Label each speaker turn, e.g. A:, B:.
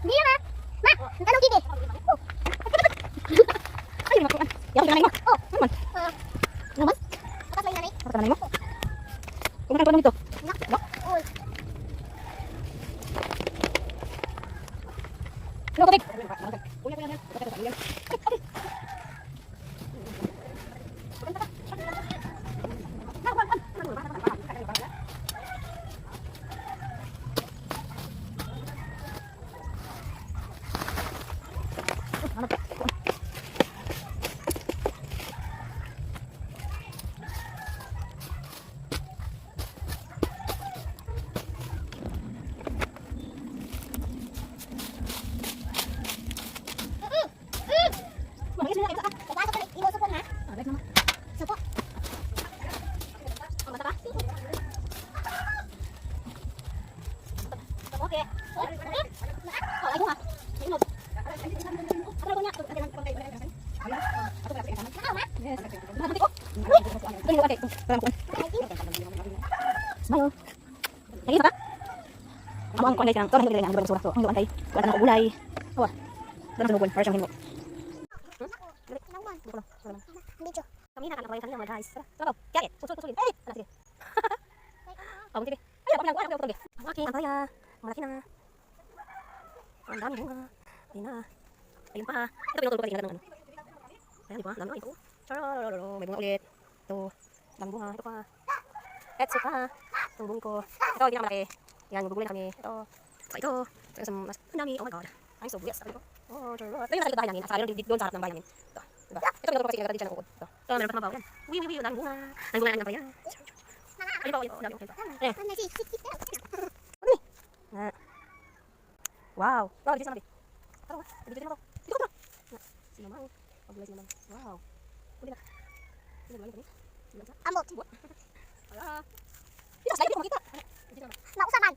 A: Hindi na, ma. Ma, ang tanong gigi. Oh. Ay, naman. Yan, nanay mo. Oh, naman. Naman? Tapos may nanay. Tapos nanay mo. Kung ano ito? Nak. Oh. Ano tubig? Smile. Lagi pa? Amo ang kuan kay to hindi lang basura to. Ang luan kay wala na gulay. Awa. Dala sa nugon para siyang hinmo. Kami na kan kanina mga guys. Tara. Kaya. Susul. Eh, ala sige. Oh, sige. Ay, ako nang ako to. Okay, ang paya. Malaki na. Ang dami bunga. Ayun na. Ayun pa. Ito pinutulog ko tingnan ng ano. Ayan, di ba? Dami ito. Chararararo. May bunga ulit. Ito. Dami bunga. Ito pa. Etso pa. Itong bunga ko. Ito, hindi na malaki. Yan, magbubulin kami. Ito. So, ito. So, mas dami. Oh my god. I'm so blessed. Oh, charot. Ito yung nasa likod bahay namin. At saka doon sa harap ng bahay namin. Ito. Diba? Ito pinutulog ko kasi nagkatid siya ng ukod. Ito. Ito, meron pa mabaw. Yan. Wiwi. Ang dami bunga. Ang bunga ng paya. Ayun pa. Ang dami. Ayan. Wow. Wow, dito sa nabi. Tara, dito na ako. Dito ko. Si Mama. Pag-bless naman. Wow. Huli na. Sino ba yun? Amot.
B: Ala.
A: Dito sa likod ko makita. Nausaman.